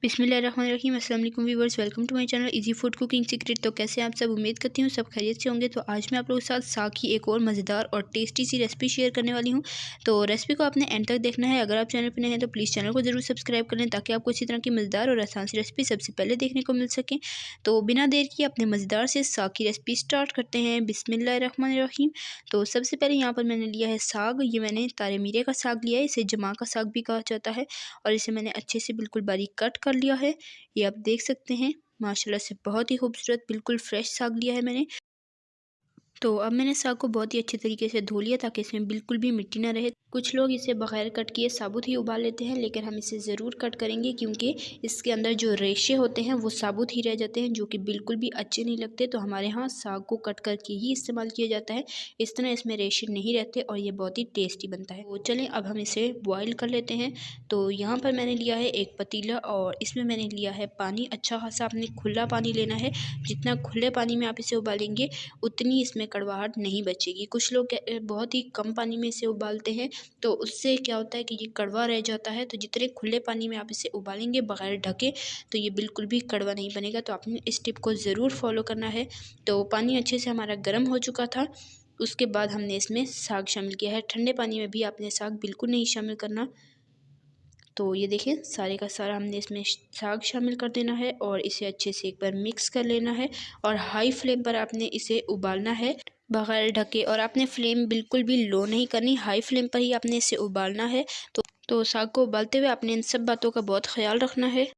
बिस्मिल्लाहिर्रहमानिर्रहीम। अस्सलाम वालेकुम viewers, welcome to my channel easy food cooking secret. तो कैसे आप सब, उम्मीद करती हूँ सब खैरियत से होंगे। तो आज मैं आप लोगों के साथ साग की एक और मज़ेदार और टेस्टी सी रेसिपी शेयर करने वाली हूँ। तो रेसिपी को आपने एंड तक देखना है। अगर आप चैनल पर नए हैं तो प्लीज़ चैनल को ज़रूर सब्सक्राइब कर लें ताकि आपको इसी तरह की मज़ेदार और आसान सी रेसिपी सबसे पहले देखने को मिल सकें। तो बिना देर किए अपने मज़ेदार से साग की रेसिपी स्टार्ट करते हैं। बिस्मिल्लाहिर्रहमानिर्रहीम। तो सबसे पहले यहाँ पर मैंने लिया है साग। ये मैंने तारे मीरे का साग लिया है, इसे जमा का साग भी कहा जाता है। और इसे मैंने अच्छे से बिल्कुल बारीक कट कर लिया है। ये आप देख सकते हैं माशाल्लाह से बहुत ही खूबसूरत बिल्कुल फ्रेश साग लिया है मैंने। तो अब मैंने साग को बहुत ही अच्छे तरीके से धो लिया ताकि इसमें बिल्कुल भी मिट्टी ना रहे। कुछ लोग इसे बगैर कट किए साबुत ही उबाल लेते हैं, लेकिन हम इसे ज़रूर कट करेंगे क्योंकि इसके अंदर जो रेशे होते हैं वो साबुत ही रह जाते हैं, जो कि बिल्कुल भी अच्छे नहीं लगते। तो हमारे यहाँ साग को कट करके ही इस्तेमाल किया जाता है। इस तरह इसमें रेशे नहीं रहते और ये बहुत ही टेस्टी बनता है। तो चलें अब हम इसे बॉयल कर लेते हैं। तो यहाँ पर मैंने लिया है एक पतीला और इसमें मैंने लिया है पानी। अच्छा खासा आपने खुला पानी लेना है। जितना खुले पानी में आप इसे उबालेंगे उतनी इसमें कड़वाहट नहीं बचेगी। कुछ लोग बहुत ही कम पानी में इसे उबालते हैं, तो उससे क्या होता है कि ये कड़वा रह जाता है। तो जितने खुले पानी में आप इसे उबालेंगे बगैर ढके तो ये बिल्कुल भी कड़वा नहीं बनेगा। तो आपने इस टिप को ज़रूर फॉलो करना है। तो पानी अच्छे से हमारा गर्म हो चुका था। उसके बाद हमने इसमें साग शामिल किया है। ठंडे पानी में भी आपने साग बिल्कुल नहीं शामिल करना। तो ये देखिए सारे का सारा हमने इसमें साग शामिल कर देना है और इसे अच्छे से एक बार मिक्स कर लेना है। और हाई फ्लेम पर आपने इसे उबालना है बगैर ढके। और आपने फ्लेम बिल्कुल भी लो नहीं करनी, हाई फ्लेम पर ही आपने इसे उबालना है। तो साग को उबालते हुए आपने इन सब बातों का बहुत ख्याल रखना है।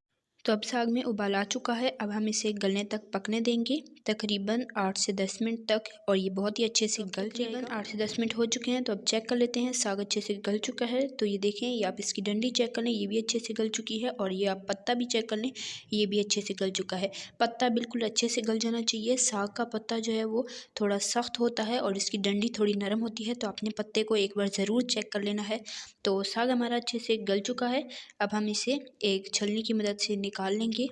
तो अब साग में उबाल आ चुका है। अब हम इसे गलने तक पकने देंगे तकरीबन 8 से 10 मिनट तक। और ये बहुत ही अच्छे से गल जाएगा। 8 से 10 मिनट हो चुके हैं। तो अब चेक कर लेते हैं साग अच्छे से गल चुका है। तो ये देखें, ये आप इसकी डंडी चेक कर लें, ये भी अच्छे से गल चुकी है। और ये आप पत्ता भी चेक कर लें, ये भी अच्छे से गल चुका है। पत्ता बिल्कुल अच्छे से गल जाना चाहिए। साग का पत्ता जो है वो थोड़ा सख्त होता है और इसकी डंडी थोड़ी नरम होती है। तो आपने पत्ते को एक बार ज़रूर चेक कर लेना है। तो साग हमारा अच्छे से गल चुका है। अब हम इसे एक छलनी की मदद से निकाल लेंगे।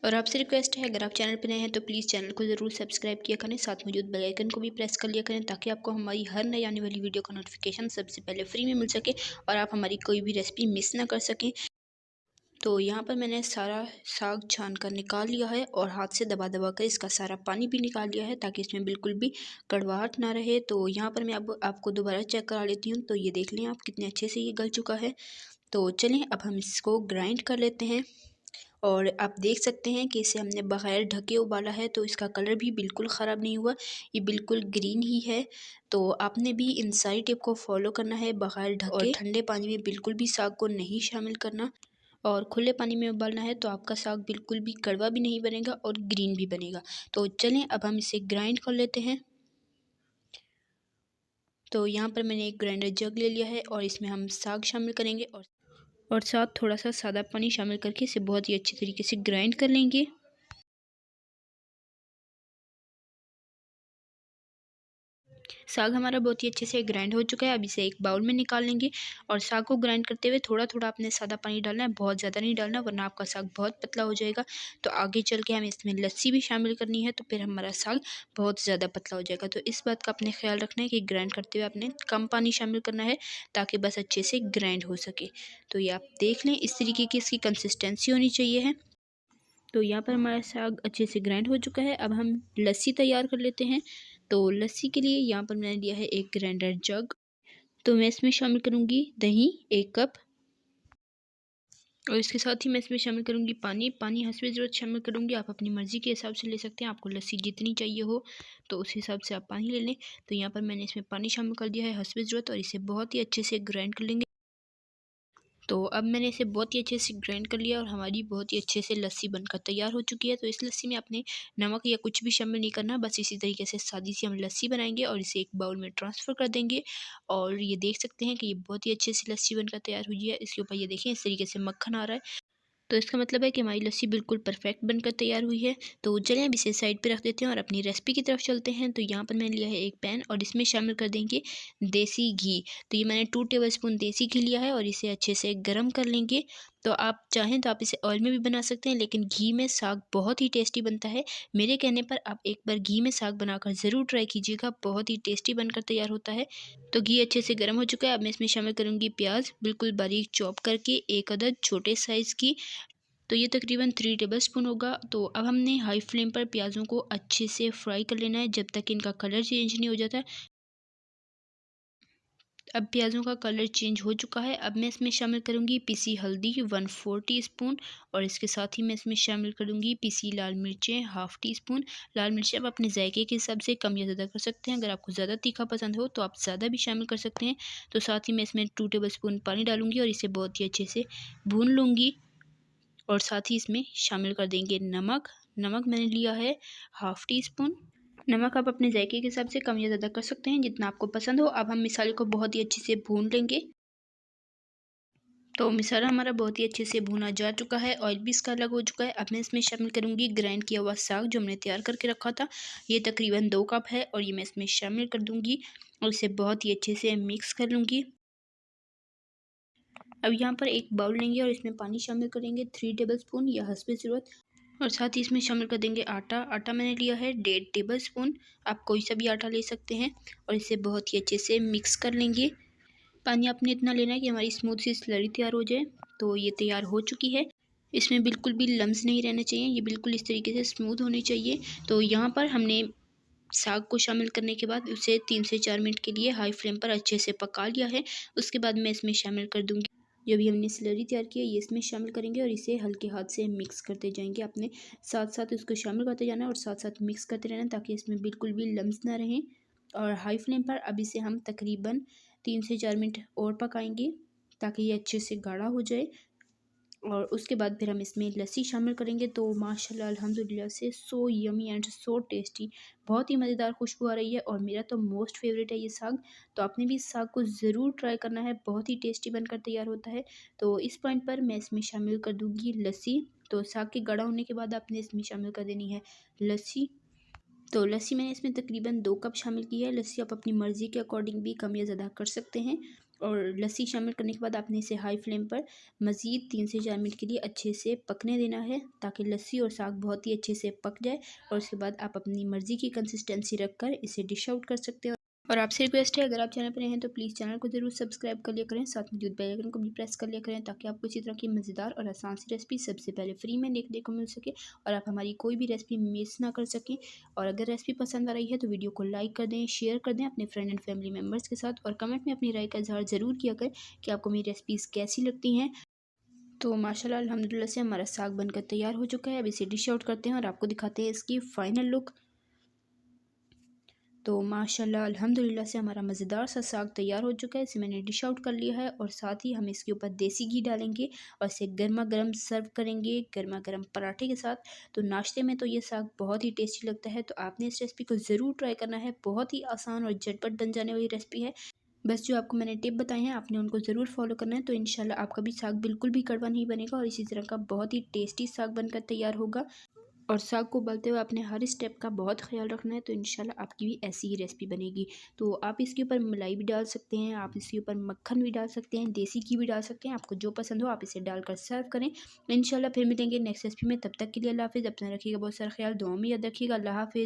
और आपसे रिक्वेस्ट है, अगर आप चैनल पर नए हैं तो प्लीज़ चैनल को ज़रूर सब्सक्राइब किया करें, साथ मौजूद बेल आइकन को भी प्रेस कर लिया करें ताकि आपको हमारी हर नई आने वाली वीडियो का नोटिफिकेशन सबसे पहले फ्री में मिल सके और आप हमारी कोई भी रेसिपी मिस ना कर सकें। तो यहाँ पर मैंने सारा साग छान कर निकाल लिया है और हाथ से दबा दबा कर इसका सारा पानी भी निकाल लिया है ताकि इसमें बिल्कुल भी कड़वाहट ना रहे। तो यहाँ पर मैं अब आपको दोबारा चेक करा लेती हूँ। तो ये देख लें आप कितने अच्छे से ये गल चुका है। तो चलें अब हम इसको ग्राइंड कर लेते हैं। और आप देख सकते हैं कि इसे हमने बगैर ढके उबाला है तो इसका कलर भी बिल्कुल ख़राब नहीं हुआ, ये बिल्कुल ग्रीन ही है। तो आपने भी इन सारी टिप को फॉलो करना है बगैर ढके। और ठंडे पानी में बिल्कुल भी साग को नहीं शामिल करना और खुले पानी में उबालना है। तो आपका साग बिल्कुल भी कड़वा भी नहीं बनेगा और ग्रीन भी बनेगा। तो चलें अब हम इसे ग्राइंड कर लेते हैं। तो यहाँ पर मैंने एक ग्राइंडर जग ले लिया है और इसमें हम साग शामिल करेंगे और साथ थोड़ा सा सादा पानी शामिल करके इसे बहुत ही अच्छी तरीके से ग्राइंड कर लेंगे। साग हमारा बहुत ही अच्छे से ग्राइंड हो चुका है। अब इसे एक बाउल में निकाल लेंगे। और साग को ग्राइंड करते हुए थोड़ा थोड़ा आपने सादा पानी डालना है, बहुत ज़्यादा नहीं डालना वरना आपका साग बहुत पतला हो जाएगा। तो आगे चल के हमें इसमें लस्सी भी शामिल करनी है तो फिर हमारा साग बहुत ज़्यादा पतला हो जाएगा। तो इस बात का आपने ख्याल रखना है कि ग्राइंड करते हुए आपने कम पानी शामिल करना है ताकि बस अच्छे से ग्राइंड हो सके। तो ये आप देख लें, इस तरीके की इसकी कंसिस्टेंसी होनी चाहिए है। तो यहाँ पर हमारा साग अच्छे से ग्राइंड हो चुका है। अब हम लस्सी तैयार कर लेते हैं। तो लस्सी के लिए यहाँ पर मैंने लिया है एक ग्राइंडर जग। तो मैं इसमें शामिल करूँगी दही 1 कप और इसके साथ ही मैं इसमें शामिल करूँगी पानी हस्बे ज़रूरत शामिल करूँगी। आप अपनी मर्ज़ी के हिसाब से ले सकते हैं, आपको लस्सी जितनी चाहिए हो तो उस हिसाब से आप पानी ले लें। तो यहाँ पर मैंने इसमें पानी शामिल कर दिया है हस्बे ज़रूरत और इसे बहुत ही अच्छे से ग्राइंड कर लेंगे। तो अब मैंने इसे बहुत ही अच्छे से ग्राइंड कर लिया और हमारी बहुत ही अच्छे से लस्सी बनकर तैयार हो चुकी है। तो इस लस्सी में आपने नमक या कुछ भी शामिल नहीं करना, बस इसी तरीके से सादी सी हम लस्सी बनाएंगे और इसे एक बाउल में ट्रांसफ़र कर देंगे। और ये देख सकते हैं कि ये बहुत ही अच्छे से लस्सी बनकर तैयार हुई है। इसके ऊपर ये देखें इस तरीके से मक्खन आ रहा है। तो इसका मतलब है कि हमारी लस्सी बिल्कुल परफेक्ट बनकर तैयार हुई है। तो चलें अब इसे साइड पे रख देते हैं और अपनी रेसिपी की तरफ चलते हैं। तो यहाँ पर मैंने लिया है एक पैन और इसमें शामिल कर देंगे देसी घी। तो ये मैंने 2 टेबलस्पून देसी घी लिया है और इसे अच्छे से गर्म कर लेंगे। तो आप चाहें तो आप इसे ऑयल में भी बना सकते हैं, लेकिन घी में साग बहुत ही टेस्टी बनता है। मेरे कहने पर आप एक बार घी में साग बनाकर ज़रूर ट्राई कीजिएगा, बहुत ही टेस्टी बनकर तैयार होता है। तो घी अच्छे से गर्म हो चुका है। अब मैं इसमें शामिल करूँगी प्याज बिल्कुल बारीक चॉप करके, 1 अदद छोटे साइज़ की। तो ये तकरीबन 3 टेबलस्पून होगा। तो अब हमने हाई फ्लेम पर प्याज़ों को अच्छे से फ्राई कर लेना है जब तक इनका कलर चेंज नहीं हो जाता। अब प्याज़ों का कलर चेंज हो चुका है। अब मैं इसमें शामिल करूँगी पिसी हल्दी 1/4 टीस्पून और इसके साथ ही मैं इसमें शामिल करूँगी पिसी लाल मिर्चें 1/2 टीस्पून। लाल मिर्चें आप अपने जायके के हिसाब से कम या ज़्यादा कर सकते हैं। अगर आपको ज़्यादा तीखा पसंद हो तो आप ज़्यादा भी शामिल कर सकते हैं। तो साथ ही मैं इसमें 2 टेबलस्पून पानी डालूँगी और इसे बहुत ही अच्छे से भून लूँगी। और साथ ही इसमें शामिल कर देंगे नमक। नमक मैंने लिया है 1/2 टीस्पून। नमक आप अपने जायके के हिसाब से कम या ज़्यादा कर सकते हैं, जितना आपको पसंद हो। अब हम मसाले को बहुत ही अच्छे से भून लेंगे। तो मसाला हमारा बहुत ही अच्छे से भुना जा चुका है, ऑयल भी इसका अलग हो चुका है। अब मैं इसमें शामिल करूँगी ग्राइंड किया हुआ साग जो हमने तैयार करके रखा था। ये तकरीबन 2 कप है और ये मैं इसमें शामिल कर दूँगी और इसे बहुत ही अच्छे से मिक्स कर लूँगी। अब यहाँ पर एक बाउल लेंगे और इसमें पानी शामिल करेंगे 3 टेबलस्पून या हस्बे ज़रूरत। और साथ ही इसमें शामिल कर देंगे आटा। आटा मैंने लिया है 1.5 टेबलस्पून। आप कोई सा भी आटा ले सकते हैं और इसे बहुत ही अच्छे से मिक्स कर लेंगे। पानी आपने इतना लेना है कि हमारी स्मूथ सी स्लरी तैयार हो जाए। तो ये तैयार हो चुकी है। इसमें बिल्कुल भी लम्स नहीं रहने चाहिए, ये बिल्कुल इस तरीके से स्मूथ होनी चाहिए। तो यहाँ पर हमने साग को शामिल करने के बाद उसे 3 से 4 मिनट के लिए हाई फ्लेम पर अच्छे से पका लिया है। उसके बाद मैं इसमें शामिल कर दूँगी जो भी हमने स्लरी तैयार की है, ये इसमें शामिल करेंगे और इसे हल्के हाथ से मिक्स करते जाएंगे। अपने साथ साथ इसको शामिल करते जाना है और साथ साथ मिक्स करते रहना ताकि इसमें बिल्कुल भी लम्स ना रहें। और हाई फ्लेम पर अब इसे हम तकरीबन 3 से 4 मिनट और पकाएंगे ताकि ये अच्छे से गाढ़ा हो जाए। और उसके बाद फिर हम इसमें लस्सी शामिल करेंगे। तो माशाल्लाह अल्हम्दुलिल्लाह से so yummy and so tasty, बहुत ही मज़ेदार खुशबू आ रही है और मेरा तो मोस्ट फेवरेट है ये साग। तो आपने भी इस साग को ज़रूर ट्राई करना है, बहुत ही टेस्टी बनकर तैयार होता है। तो इस पॉइंट पर मैं इसमें शामिल कर दूँगी लस्सी। तो साग के गाढ़ा होने के बाद आपने इसमें शामिल कर देनी है लस्सी। तो लस्सी मैंने इसमें तकरीबन 2 कप शामिल की है। लस्सी आप अपनी मर्ज़ी के अकॉर्डिंग भी कम या ज़्यादा कर सकते हैं। और लस्सी शामिल करने के बाद आपने इसे हाई फ्लेम पर मज़ीद 3 से 4 मिनट के लिए अच्छे से पकने देना है ताकि लस्सी और साग बहुत ही अच्छे से पक जाए। और उसके बाद आप अपनी मर्ज़ी की कंसिस्टेंसी रखकर इसे डिश आउट कर सकते हो। और आपसे रिक्वेस्ट है, अगर आप चैनल पर नए हैं तो प्लीज़ चैनल को ज़रूर सब्सक्राइब कर लिया करें, साथ में मौजूद बेल आइकन को भी प्रेस कर लिया करें ताकि आपको इसी तरह की मज़ेदार और आसान सी रेसिपी सबसे पहले फ्री में देखने को मिल सके और आप हमारी कोई भी रेसिपी मिस ना कर सकें। और अगर रेसिपी पसंद आ रही है तो वीडियो को लाइक कर दें, शेयर कर दें अपने फ्रेंड एंड फैमिली मेम्बर्स के साथ और कमेंट में अपनी राय का इज़हार ज़रूर किया करें कि आपको मेरी रेसिपीज़ कैसी लगती हैं। तो माशाल्लाह अल्हम्दुलिल्लाह से हमारा साग बनकर तैयार हो चुका है। अब इसे डिश आउट करते हैं और आपको दिखाते हैं इसकी फ़ाइनल लुक। तो माशाल्लाह अल्हम्दुलिल्लाह से हमारा मज़ेदार सा साग तैयार हो चुका है। इसे मैंने डिश आउट कर लिया है और साथ ही हम इसके ऊपर देसी घी डालेंगे और इसे गर्मा गर्म सर्व करेंगे गर्मा गर्म पराठे के साथ। तो नाश्ते में तो ये साग बहुत ही टेस्टी लगता है। तो आपने इस रेसिपी को ज़रूर ट्राई करना है, बहुत ही आसान और झटपट बन जाने वाली रेसिपी है। बस जो आपको मैंने टिप बताई हैं आपने उनको ज़रूर फॉलो करना है। तो इंशाल्लाह आपका भी साग बिल्कुल भी कड़वा नहीं बनेगा और इसी तरह का बहुत ही टेस्टी साग बनकर तैयार होगा। और साग को उबालते हुए आपने हर स्टेप का बहुत ख्याल रखना है। तो इंशाल्लाह आपकी भी ऐसी ही रेसिपी बनेगी। तो आप इसके ऊपर मलाई भी डाल सकते हैं, आप इसके ऊपर मक्खन भी डाल सकते हैं, देसी घी भी डाल सकते हैं, आपको जो पसंद हो आप इसे डालकर सर्व करें। इंशाल्लाह फिर मिलेंगे नेक्स्ट रेसिपी में, तब तक के लिए अल्लाह हाफ़िज़। अपना रखिएगा बहुत सारा ख्याल, दुआ में याद रखिएगा। अल्लाह हाफ़िज़।